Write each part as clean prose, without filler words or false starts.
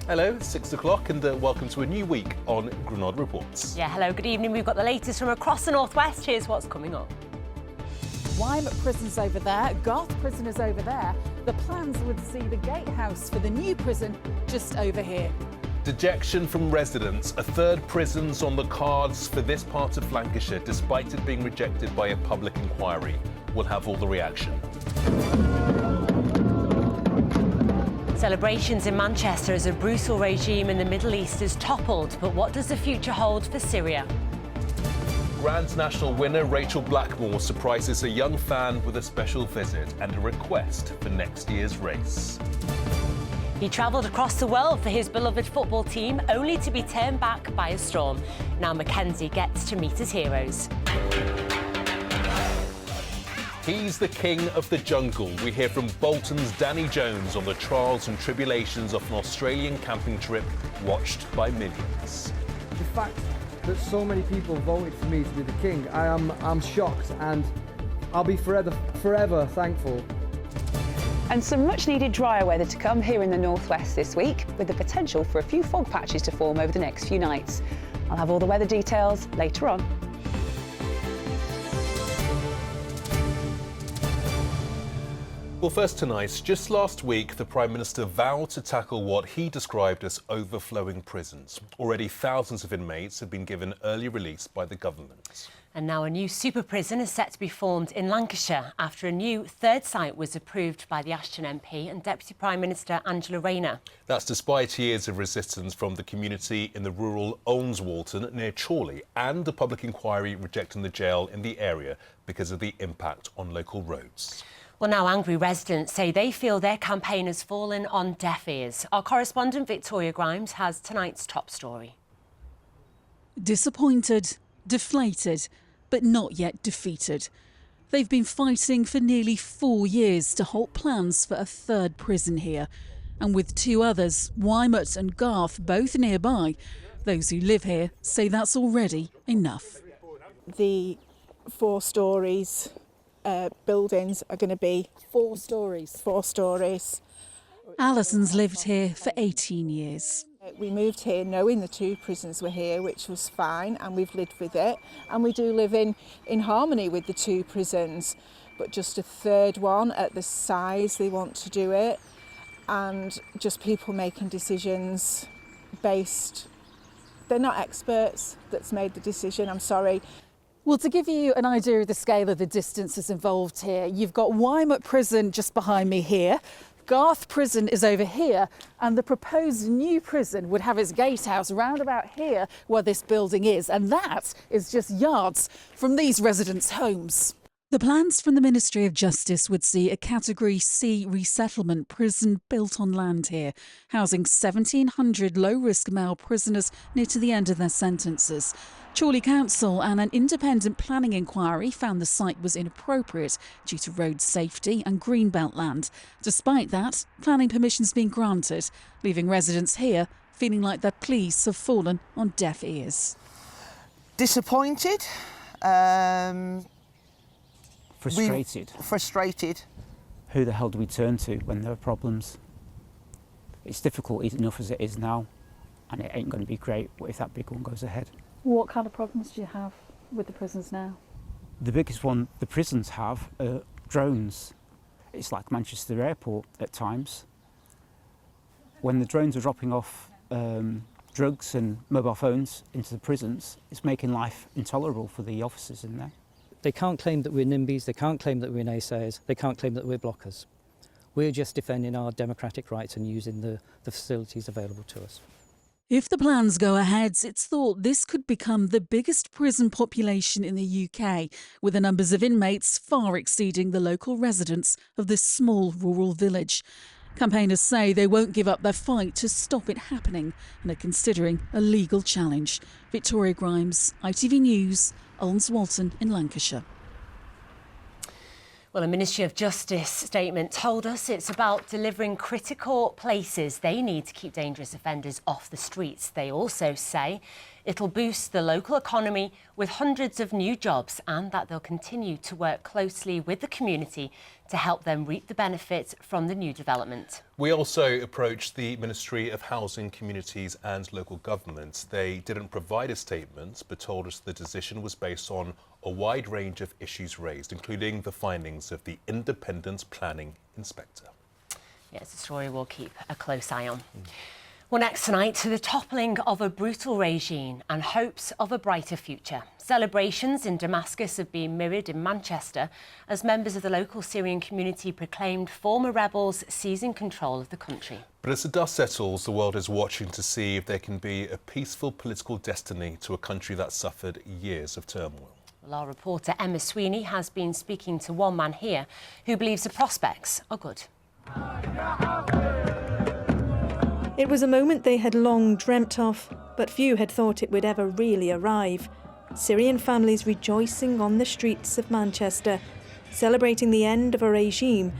Hello, it's 6 o'clock and welcome to a new week on Granada Reports. Yeah, hello, good evening. We've got the latest from across the northwest. Here's what's coming up. Weymouth prison's over there, Garth prison is over there. The plans would see the gatehouse for the new prison just over here. Dejection from residents. A third prison's on the cards for this part of Lancashire, despite it being rejected by a public inquiry. We'll have all the reaction. Celebrations in Manchester as a brutal regime in the Middle East is toppled. But what does the future hold for Syria? Grand National winner Rachel Blackmore surprises a young fan with a special visit and a request for next year's race. He travelled across the world for his beloved football team, only to be turned back by a storm. Now Mackenzie gets to meet his heroes. He's the king of the jungle. We hear from Bolton's Danny Jones on the trials and tribulations of an Australian camping trip watched by millions. The fact that so many people voted for me to be the king, I'm shocked, and I'll be forever thankful. And some much needed drier weather to come here in the northwest this week, with the potential for a few fog patches to form over the next few nights. I'll have all the weather details later on. Well, first tonight, just last week, the Prime Minister vowed to tackle what he described as overflowing prisons. Already thousands of inmates have been given early release by the government. And now a new super prison is set to be formed in Lancashire after a new third site was approved by the Ashton MP and Deputy Prime Minister Angela Rayner. That's despite years of resistance from the community in the rural Walton near Chorley and the public inquiry rejecting the jail in the area because of the impact on local roads. Well, now angry residents say they feel their campaign has fallen on deaf ears. Our correspondent Victoria Grimes has tonight's top story. Disappointed, deflated, but not yet defeated. They've been fighting for nearly 4 years to halt plans for a third prison here. And with two others, Weymouth and Garth, both nearby, those who live here say that's already enough. The 4 stories buildings are going to be 4 stories. 4 stories. Alison's lived here for 18 years. We moved here knowing the 2 prisons were here, which was fine, and we've lived with it. And we do live in harmony with the 2 prisons, but just a third one at the size they want to do it, and just people making decisions based. They're not experts that's made the decision, I'm sorry. Well, to give you an idea of the scale of the distances involved here, you've got Weymouth prison just behind me here. Garth prison is over here, and the proposed new prison would have its gatehouse round about here where this building is, and that is just yards from these residents' homes. The plans from the Ministry of Justice would see a Category C resettlement prison built on land here, housing 1,700 low-risk male prisoners near to the end of their sentences. Chorley Council and an independent planning inquiry found the site was inappropriate due to road safety and greenbelt land. Despite that, planning permission's been granted, leaving residents here feeling like their pleas have fallen on deaf ears. Disappointed. Frustrated. Who the hell do we turn to when there are problems? It's difficult enough as it is now, and it ain't going to be great if that big one goes ahead. What kind of problems do you have with the prisons now? The biggest one the prisons have are drones. It's like Manchester Airport at times. When the drones are dropping off drugs and mobile phones into the prisons, it's making life intolerable for the officers in there. They can't claim that we're NIMBYs, they can't claim that we're naysayers, they can't claim that we're blockers. We're just defending our democratic rights and using the facilities available to us. If the plans go ahead, it's thought this could become the biggest prison population in the UK, with the numbers of inmates far exceeding the local residents of this small rural village. Campaigners say they won't give up their fight to stop it happening and are considering a legal challenge. Victoria Grimes, ITV News, Walton in Lancashire. Well, a Ministry of Justice statement told us it's about delivering critical places they need to keep dangerous offenders off the streets. They also say it'll boost the local economy with hundreds of new jobs, and that they'll continue to work closely with the community to help them reap the benefits from the new development. We also approached the Ministry of Housing, Communities and Local Government. They didn't provide a statement, but told us the decision was based on a wide range of issues raised, including the findings of the independent planning inspector. Yes, a story we'll keep a close eye on. Well, next tonight, to the toppling of a brutal regime and hopes of a brighter future. Celebrations in Damascus have been mirrored in Manchester as members of the local Syrian community proclaimed former rebels seizing control of the country. But as the dust settles, the world is watching to see if there can be a peaceful political destiny to a country that suffered years of turmoil. Well, our reporter Emma Sweeney has been speaking to one man here who believes the prospects are good. It was a moment they had long dreamt of, but few had thought it would ever really arrive. Syrian families rejoicing on the streets of Manchester, celebrating the end of a regime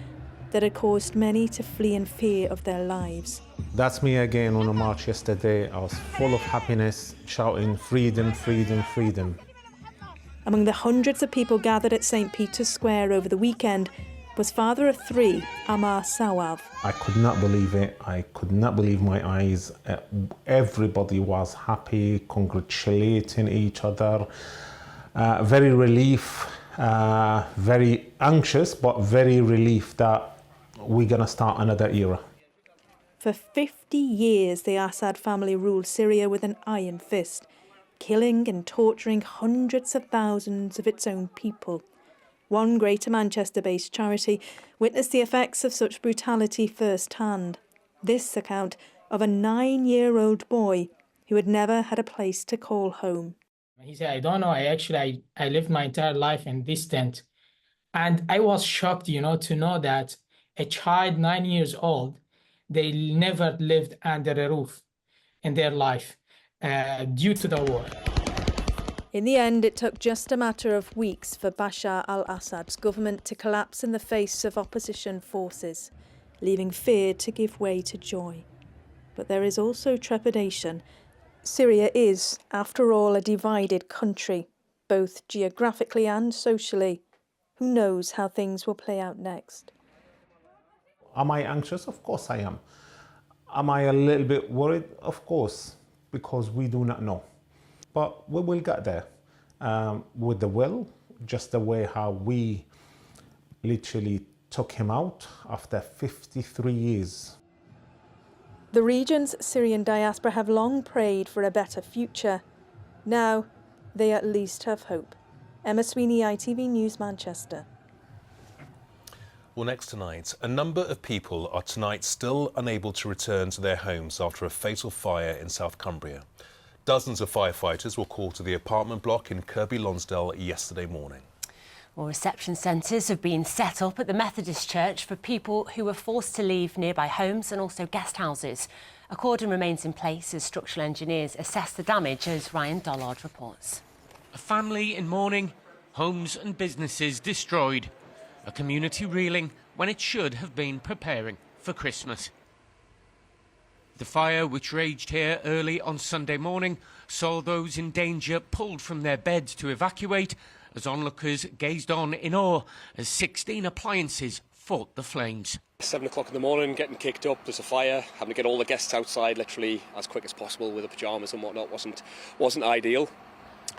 that had caused many to flee in fear of their lives. That's me again on a march yesterday. I was full of happiness, shouting freedom, freedom, freedom. Among the hundreds of people gathered at St. Peter's Square over the weekend was father of three, Ammar Sawav. I could not believe it. I could not believe my eyes. Everybody was happy, congratulating each other. Very relief, very anxious, but very relief that we're going to start another era. For 50 years, the Assad family ruled Syria with an iron fist, killing and torturing hundreds of thousands of its own people. One Greater Manchester-based charity witnessed the effects of such brutality firsthand. This account of a 9-year-old boy who had never had a place to call home. He said, I don't know, I lived my entire life in this tent. And I was shocked, to know that a child 9 years old, they never lived under a roof in their life due to the war. In the end, it took just a matter of weeks for Bashar al-Assad's government to collapse in the face of opposition forces, leaving fear to give way to joy. But there is also trepidation. Syria is, after all, a divided country, both geographically and socially. Who knows how things will play out next? Am I anxious? Of course I am. Am I a little bit worried? Of course, because we do not know. But we will get there with the will, just the way how we literally took him out after 53 years. The region's Syrian diaspora have long prayed for a better future. Now, they at least have hope. Emma Sweeney, ITV News, Manchester. Well, next tonight, a number of people are tonight still unable to return to their homes after a fatal fire in South Cumbria. Dozens of firefighters were called to the apartment block in Kirkby Lonsdale yesterday morning. Well, reception centres have been set up at the Methodist Church for people who were forced to leave nearby homes and also guest houses. A cordon remains in place as structural engineers assess the damage, as Ryan Dollard reports. A family in mourning, homes and businesses destroyed. A community reeling when it should have been preparing for Christmas. The fire, which raged here early on Sunday morning, saw those in danger pulled from their beds to evacuate as onlookers gazed on in awe as 16 appliances fought the flames. 7 o'clock in the morning, getting kicked up, there's a fire, having to get all the guests outside literally as quick as possible with the pyjamas and whatnot wasn't ideal.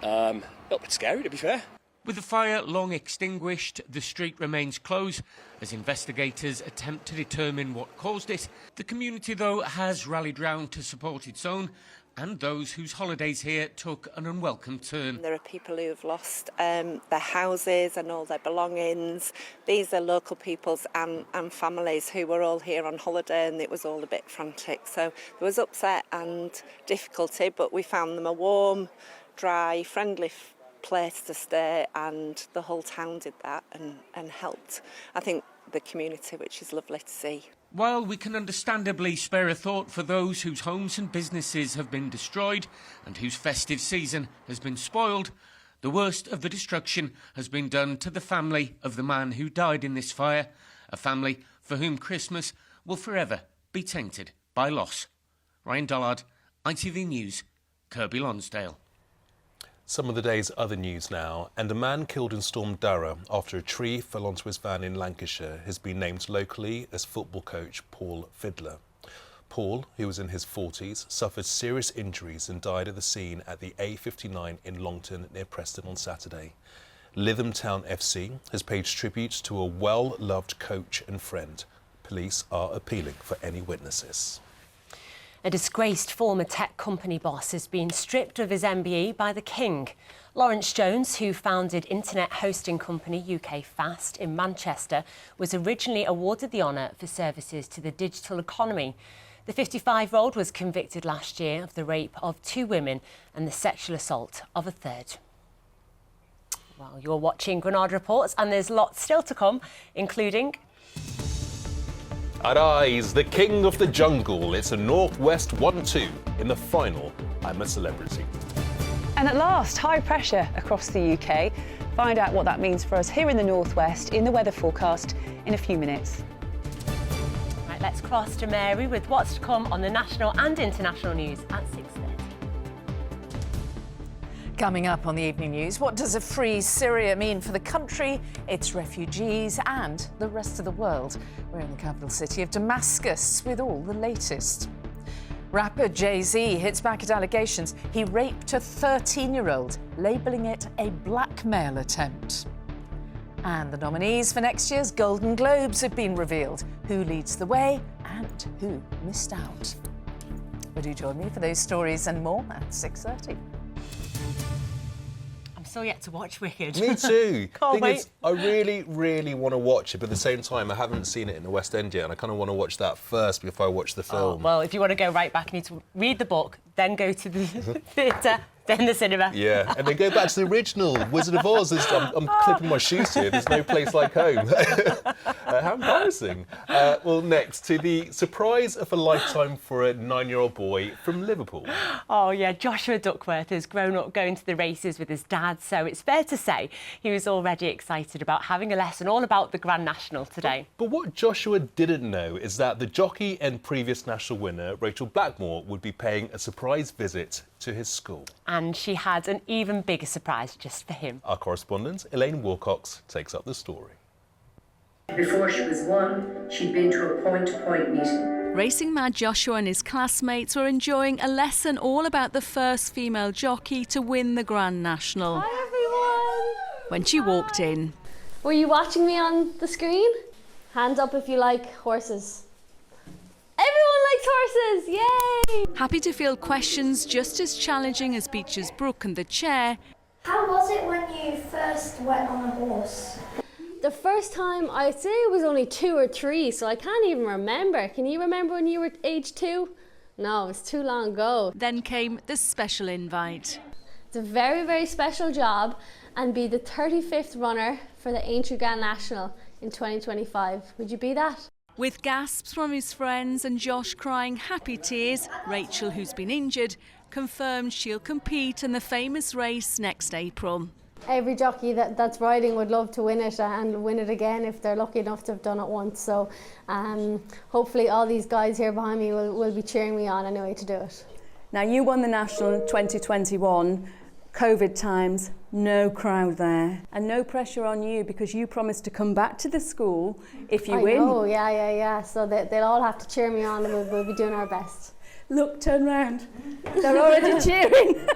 A little bit scary, to be fair. With the fire long extinguished, the street remains closed as investigators attempt to determine what caused it. The community, though, has rallied round to support its own and those whose holidays here took an unwelcome turn. There are people who have lost their houses and all their belongings. These are local peoples and families who were all here on holiday, and it was all a bit frantic. So there was upset and difficulty, but we found them a warm, dry, friendly place to stay, and the whole town did that and helped, I think, the community, which is lovely to see. While we can understandably spare a thought for those whose homes and businesses have been destroyed and whose festive season has been spoiled, the worst of the destruction has been done to the family of the man who died in this fire, a family for whom Christmas will forever be tainted by loss. Ryan Dollard, ITV News, Kirby Lonsdale. Some of the day's other news now, and a man killed in Storm Darragh after a tree fell onto his van in Lancashire has been named locally as football coach Paul Fiddler. Paul, who was in his 40s, suffered serious injuries and died at the scene at the A59 in Longton near Preston on Saturday. Lytham Town FC has paid tribute to a well-loved coach and friend. Police are appealing for any witnesses. A disgraced former tech company boss has been stripped of his MBE by the King. Lawrence Jones, who founded internet hosting company UK Fast in Manchester, was originally awarded the honour for services to the digital economy. The 55-year-old was convicted last year of the rape of 2 women and the sexual assault of a third. Well, you're watching Granada Reports, and there's lots still to come, including... Arise, the king of the jungle. It's a Northwest 1-2 in the final. I'm a Celebrity. And at last, high pressure across the UK. Find out what that means for us here in the Northwest in the weather forecast in a few minutes. Right, let's cross to Mary with what's to come on the national and international news at 6:30. Coming up on the evening news, what does a free Syria mean for the country, its refugees and the rest of the world? We're in the capital city of Damascus with all the latest. Rapper Jay-Z hits back at allegations he raped a 13-year-old, labelling it a blackmail attempt. And the nominees for next year's Golden Globes have been revealed. Who leads the way and who missed out? But do join me for those stories and more at 6:30. Still yet to watch Wicked. Me too. Can't wait. I really, really want to watch it, but at the same time, I haven't seen it in the West End yet, and I kind of want to watch that first before I watch the film. Oh, well, if you want to go right back, you need to read the book, then go to the theatre, then the cinema. Yeah, and then go back to the original, Wizard of Oz. I'm clipping my shoes here. There's no place like home. How embarrassing. Well, next, to the surprise of a lifetime for a 9-year-old boy from Liverpool. Oh, yeah, Joshua Duckworth has grown up going to the races with his dad, so it's fair to say he was already excited about having a lesson all about the Grand National today. But what Joshua didn't know is that the jockey and previous national winner, Rachel Blackmore, would be paying a surprise visit to his school. And she had an even bigger surprise just for him. Our correspondent, Elaine Wilcox, takes up the story. Before she was 1, she'd been to a point-to-point meeting. Racing mad Joshua and his classmates were enjoying a lesson all about the first female jockey to win the Grand National. Hi everyone! When she walked in. Were you watching me on the screen? Hands up if you like horses. Everyone likes horses! Yay! Happy to field questions just as challenging as Beecher's Brook and the chair. How was it when you first went on a horse? The first time, I'd say it was only 2 or 3, so I can't even remember. Can you remember when you were age 2? No, it's too long ago. Then came the special invite. It's a very, very special job and be the 35th runner for the Aintree Grand National in 2025. Would you be that? With gasps from his friends and Josh crying happy tears, Rachel, who's been injured, confirmed she'll compete in the famous race next April. Every jockey that's riding would love to win it and win it again if they're lucky enough to have done it once. So hopefully all these guys here behind me will be cheering me on anyway to do it. Now you won the National in 2021, COVID times, no crowd there and no pressure on you because you promised to come back to the school if you win. Oh, yeah. So they'll all have to cheer me on and we'll be doing our best. Look, turn round. They're already cheering.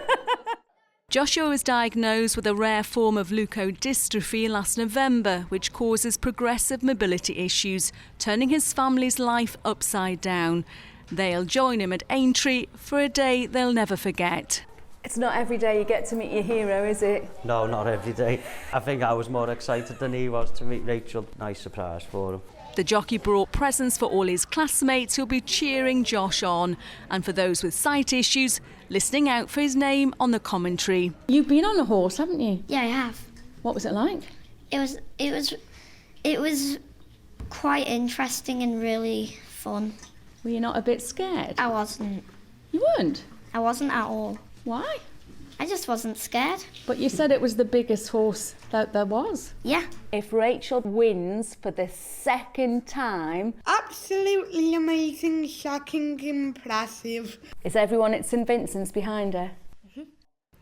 Joshua was diagnosed with a rare form of leukodystrophy last November, which causes progressive mobility issues, turning his family's life upside down. They'll join him at Aintree for a day they'll never forget. It's not every day you get to meet your hero, is it? No, not every day. I think I was more excited than he was to meet Rachel. Nice surprise for him. The jockey brought presents for all his classmates who'll be cheering Josh on, and for those with sight issues, listening out for his name on the commentary. You've been on a horse, haven't you? Yeah, I have. What was it like? It was quite interesting and really fun. Were you not a bit scared? I wasn't. You weren't? I wasn't at all. Why? I just wasn't scared. But you said it was the biggest horse that there was. Yeah. If Rachel wins for the second time... Absolutely amazing, shocking, impressive. Is everyone at St Vincent's behind her?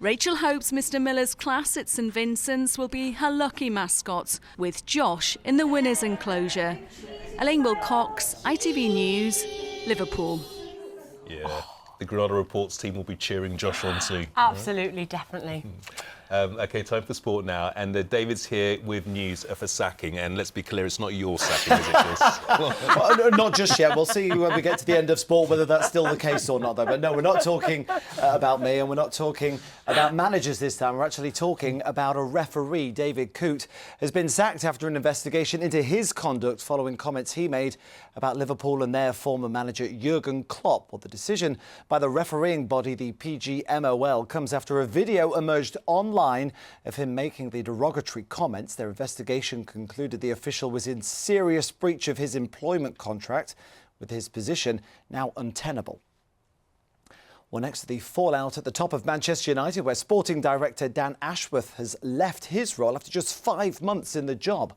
Rachel hopes Mr Miller's class at St Vincent's will be her lucky mascot, with Josh in the winner's enclosure. Elaine Wilcox, ITV News, Liverpool. Yeah, the Granada Reports team will be cheering Josh on too. Absolutely, definitely. OK, time for sport now. And David's here with news of a sacking. And let's be clear, it's not your sacking, is it, Chris? Well, not just yet. We'll see when we get to the end of sport whether that's still the case or not, though. But no, we're not talking about me, and we're not talking about managers this time. We're actually talking about a referee. David Coote has been sacked after an investigation into his conduct following comments he made about Liverpool and their former manager Jurgen Klopp. Well, the decision by the refereeing body, the PGMOL, comes after a video emerged online of him making the derogatory comments. Their investigation concluded the official was in serious breach of his employment contract, with his position now untenable. Well, next to the fallout at the top of Manchester United, where sporting director Dan Ashworth has left his role after just 5 months in the job.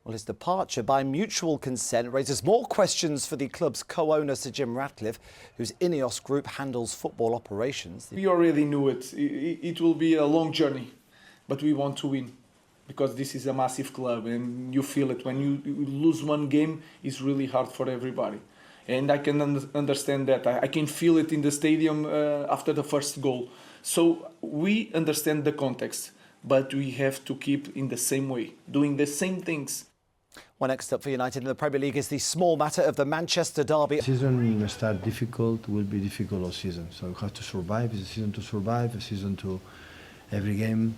Well, his departure by mutual consent raises more questions for the club's co-owner, Sir Jim Ratcliffe, whose Ineos Group handles football operations. We already knew it. It will be a long journey, but we want to win, because this is a massive club and you feel it. When you lose one game, it's really hard for everybody. And I can understand that. I can feel it in the stadium after the first goal. So we understand the context, but we have to keep in the same way, doing the same things. Well, next up for United in the Premier League is the small matter of the Manchester derby. The season start difficult, will be difficult all season. So you have to survive. It's a season to survive, a season to every game,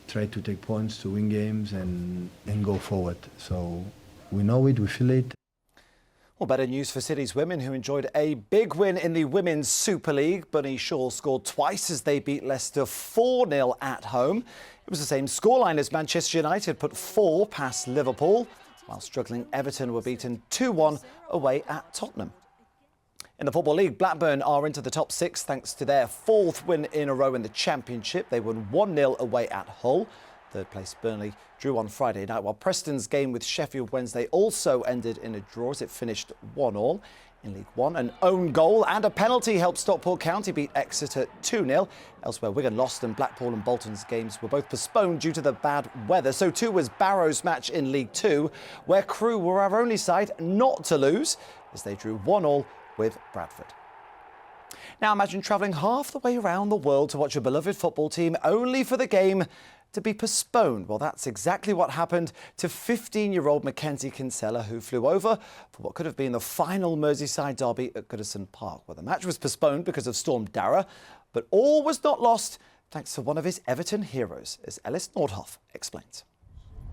try to take points, to win games and go forward. So we know it, we feel it. Well, better news for City's women, who enjoyed a big win in the Women's Super League. Bunny Shaw scored twice as they beat Leicester 4-0 at home. It was the same scoreline as Manchester United put 4 past Liverpool, while struggling Everton were beaten 2-1 away at Tottenham. In the Football League, Blackburn are into the top 6 thanks to their 4th win in a row in the Championship. They won 1-0 away at Hull. Third place Burnley drew on Friday night, while Preston's game with Sheffield Wednesday also ended in a draw as it finished 1-1. In League One, an own goal and a penalty helped Stockport County beat Exeter 2-0. Elsewhere, Wigan lost and Blackpool and Bolton's games were both postponed due to the bad weather. So too was Barrow's match in League Two, where Crewe were our only side not to lose as they drew 1-1 with Bradford. Now imagine travelling half the way around the world to watch your beloved football team only for the game to be postponed. Well, that's exactly what happened to 15-year-old Mackenzie Kinsella, who flew over for what could have been the final Merseyside derby at Goodison Park. Well, the match was postponed because of Storm Dara, but all was not lost thanks to one of his Everton heroes, as Ellis Nordhoff explains.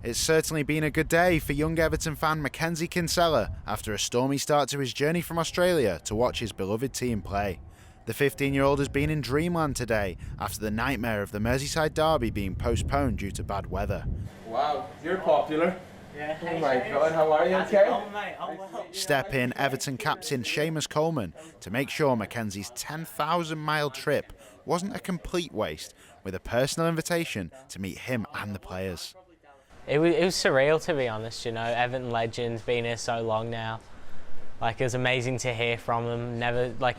It's certainly been a good day for young Everton fan Mackenzie Kinsella after a stormy start to his journey from Australia to watch his beloved team play. The 15-year-old has been in dreamland today after the nightmare of the Merseyside derby being postponed due to bad weather. Wow, you're popular. Yeah. Oh my God, how are you? Okay? Oh, mate, I'm well. Step in Everton captain Seamus Coleman to make sure Mackenzie's 10,000-mile trip wasn't a complete waste, with a personal invitation to meet him and the players. It was surreal, to be honest. You know, Everton legends, been here so long now. Like, it was amazing to hear from him.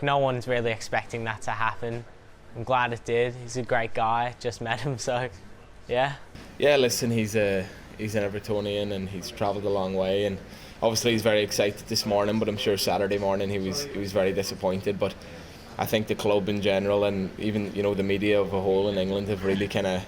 No one's really expecting that to happen. I'm glad it did. He's a great guy. Just met him, so yeah. Yeah, listen, he's an Evertonian and he's travelled a long way, and obviously he's very excited this morning. But I'm sure Saturday morning he was very disappointed. But I think the club in general, and even the media of a whole in England, have really kind of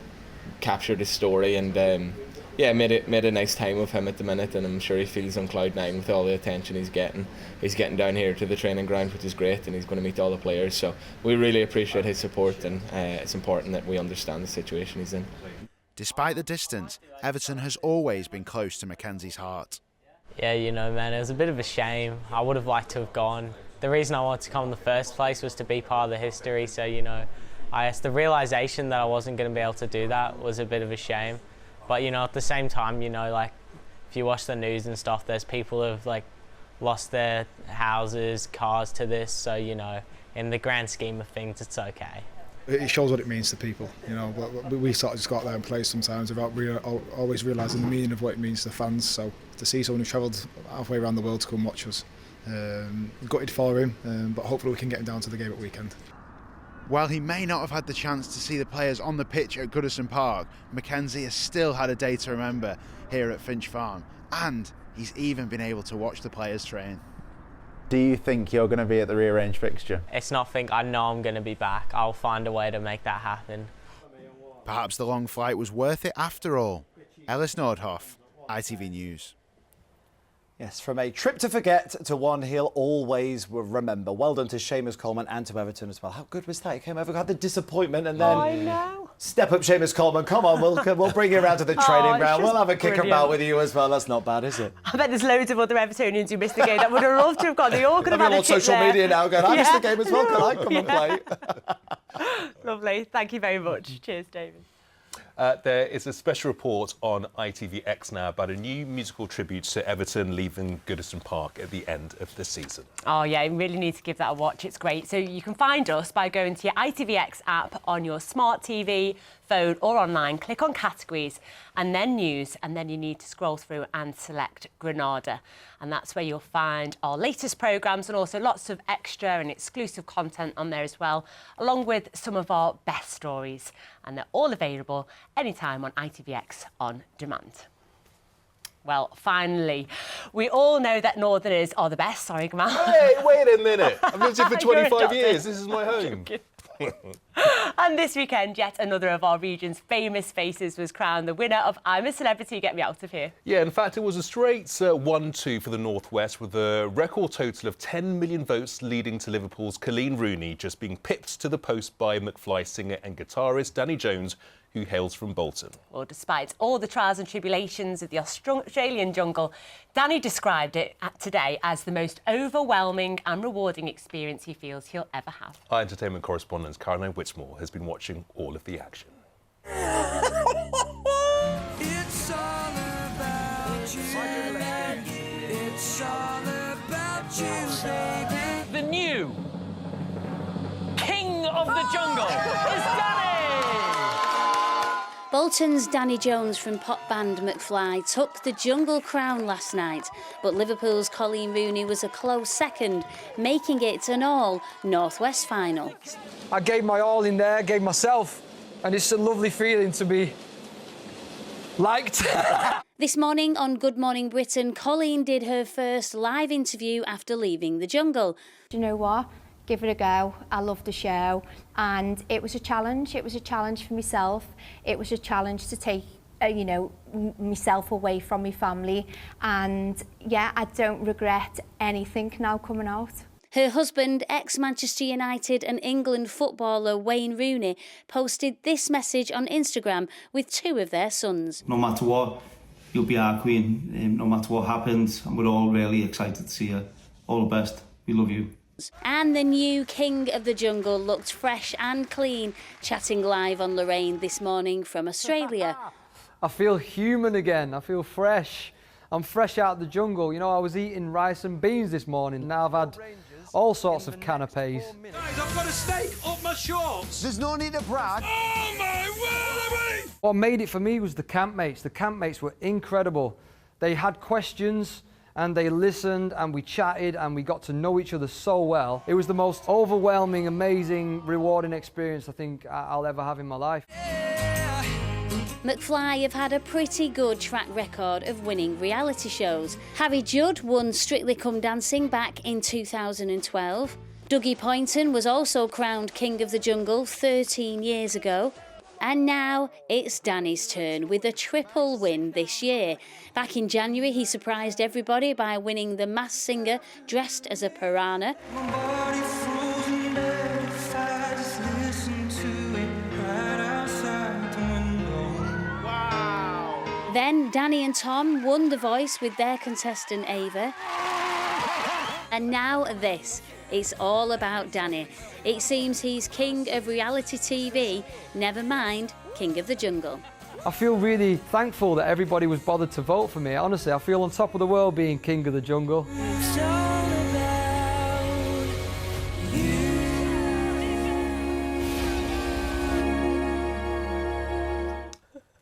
captured his story and. Made a nice time with him at the minute, and I'm sure he feels on cloud 9 with all the attention he's getting. He's getting down here to the training ground, which is great, and he's going to meet all the players. So we really appreciate his support, and it's important that we understand the situation he's in. Despite the distance, Everton has always been close to Mackenzie's heart. Yeah, man, it was a bit of a shame. I would have liked to have gone. The reason I wanted to come in the first place was to be part of the history. So the realisation that I wasn't going to be able to do that was a bit of a shame. But at the same time, if you watch the news and stuff, there's people who've lost their houses, cars to this. So in the grand scheme of things, it's okay. It shows what it means to people. We sort of just got there and play sometimes without always realising the meaning of what it means to the fans. So to see someone who travelled halfway around the world to come watch us, gutted for him, but hopefully we can get him down to the game at weekend. While he may not have had the chance to see the players on the pitch at Goodison Park, Mackenzie has still had a day to remember here at Finch Farm, and he's even been able to watch the players train. Do you think you're going to be at the rearranged fixture? It's nothing. I know I'm going to be back. I'll find a way to make that happen. Perhaps the long flight was worth it after all. Ellis Nordhoff, ITV News. Yes, from a trip to forget to one he'll always remember. Well done to Seamus Coleman and to Everton as well. How good was that? He came over, had the disappointment, and then... I know. Step up, Seamus Coleman. Come on, we'll bring you around to the training ground. We'll have a kick about with you as well. That's not bad, is it? I bet there's loads of other Evertonians who missed the game that would have loved to have gone. They all could have had a on kick social there. media now going, I missed the game as well. Can I come and play? Lovely. Thank you very much. Cheers, David. There is a special report on ITVX now about a new musical tribute to Everton leaving Goodison Park at the end of the season. Oh, yeah, you really need to give that a watch. It's great. So you can find us by going to your ITVX app on your smart TV, phone or online. Click on categories and then news, and then you need to scroll through and select Granada. And that's where you'll find our latest programmes and also lots of extra and exclusive content on there as well, along with some of our best stories. And they're all available anytime on ITVX on demand. Well, finally, we all know that Northerners are the best. Sorry, Gamal. Hey, wait a minute. I've lived here for 25 years. This is my home. And this weekend, yet another of our region's famous faces was crowned the winner of I'm a Celebrity, Get Me Out of Here. Yeah, in fact, it was a straight 1-2 for the North West, with a record total of 10 million votes, leading to Liverpool's Colleen Rooney just being pipped to the post by McFly singer and guitarist Danny Jones, who hails from Bolton. Well, despite all the trials and tribulations of the Australian jungle, Danny described it today as the most overwhelming and rewarding experience he feels he'll ever have. Our entertainment correspondent Caroline Whitmore has been watching all of the action. It's all about you, it's all about you, baby. The new King of the Jungle is Danny! Bolton's Danny Jones from pop band McFly took the jungle crown last night, but Liverpool's Colleen Rooney was a close second, making it an all-North West final. I gave my all in there, gave myself, and it's a lovely feeling to be liked. This morning on Good Morning Britain, Colleen did her first live interview after leaving the jungle. Do you know what? Give it a go. I love the show, and it was a challenge. It was a challenge for myself. It was a challenge to take, myself away from my family, and yeah, I don't regret anything now coming out. Her husband, ex-Manchester United and England footballer Wayne Rooney, posted this message on Instagram with two of their sons. No matter what, you'll be our queen. No matter what happens, and we're all really excited to see you. All the best. We love you. And the new King of the Jungle looked fresh and clean, chatting live on Lorraine this morning from Australia. I feel human again. I feel fresh. I'm fresh out of the jungle. I was eating rice and beans this morning. Now I've had all sorts of canapes. Guys, I've got a steak up my shorts. There's no need to brag. Oh my word! What made it for me was the campmates. The campmates were incredible. They had questions, and they listened, and we chatted, and we got to know each other so well. It was the most overwhelming, amazing, rewarding experience I think I'll ever have in my life. McFly have had a pretty good track record of winning reality shows. Harry Judd won Strictly Come Dancing back in 2012. Dougie Poynton was also crowned King of the Jungle 13 years ago. And now it's Danny's turn with a triple win this year. Back in January, he surprised everybody by winning The Masked Singer dressed as a piranha. Wow. Then Danny and Tom won The Voice with their contestant Ava. And now this. It's all about Danny. It seems he's king of reality TV, never mind King of the Jungle. I feel really thankful that everybody was bothered to vote for me. Honestly, I feel on top of the world being King of the Jungle.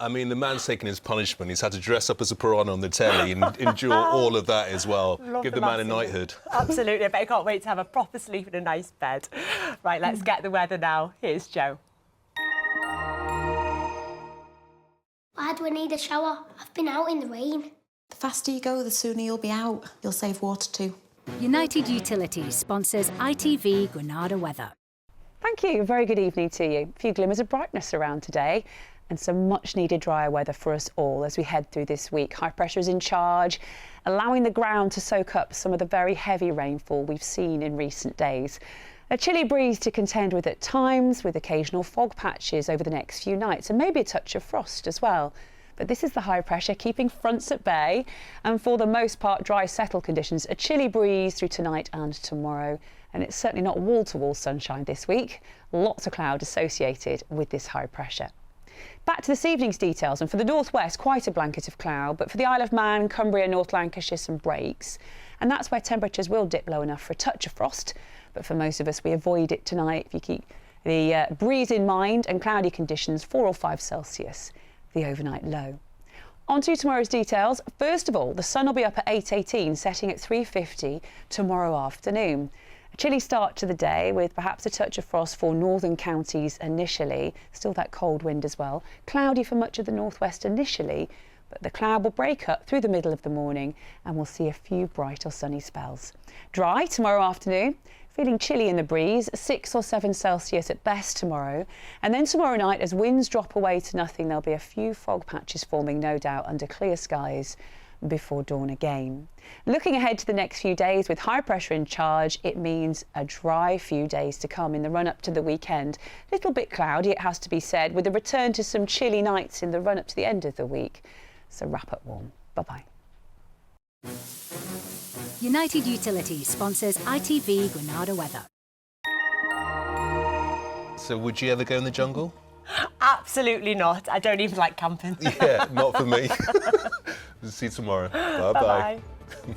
I mean, the man's taken his punishment. He's had to dress up as a piranha on the telly and endure all of that as well. Give the man a knighthood. Absolutely, but I can't wait to have a proper sleep in a nice bed. Right, let's get the weather now. Here's Jo. Why do I need a shower? I've been out in the rain. The faster you go, the sooner you'll be out. You'll save water too. United Utilities sponsors ITV Granada weather. Thank you. A very good evening to you. A few glimmers of brightness around today and some much needed drier weather for us all as we head through this week. High pressure is in charge, allowing the ground to soak up some of the very heavy rainfall we've seen in recent days. A chilly breeze to contend with at times, with occasional fog patches over the next few nights and maybe a touch of frost as well. But this is the high pressure keeping fronts at bay and for the most part dry settled conditions. A chilly breeze through tonight and tomorrow, and it's certainly not wall-to-wall sunshine this week. Lots of cloud associated with this high pressure. Back to this evening's details, and for the northwest quite a blanket of cloud, but for the Isle of Man, Cumbria, North Lancashire some breaks, and that's where temperatures will dip low enough for a touch of frost, but for most of us we avoid it tonight if you keep the breeze in mind and cloudy conditions, 4 or 5 Celsius. The overnight low. On to tomorrow's details. First of all, the sun will be up at 8:18, setting at 3:50 tomorrow afternoon. A chilly start to the day with perhaps a touch of frost for northern counties initially. Still that cold wind as well. Cloudy for much of the northwest initially, but the cloud will break up through the middle of the morning and we'll see a few bright or sunny spells. Dry tomorrow afternoon. Feeling chilly in the breeze, 6 or 7 Celsius at best tomorrow. And then tomorrow night, as winds drop away to nothing, there'll be a few fog patches forming, no doubt, under clear skies before dawn again. Looking ahead to the next few days with high pressure in charge, it means a dry few days to come in the run-up to the weekend. A little bit cloudy, it has to be said, with a return to some chilly nights in the run-up to the end of the week. So wrap up warm. Bye-bye. United Utilities sponsors ITV Granada weather. So would you ever go in the jungle? Absolutely not. I don't even like camping. Yeah, not for me. See you tomorrow. Bye-bye. Bye-bye.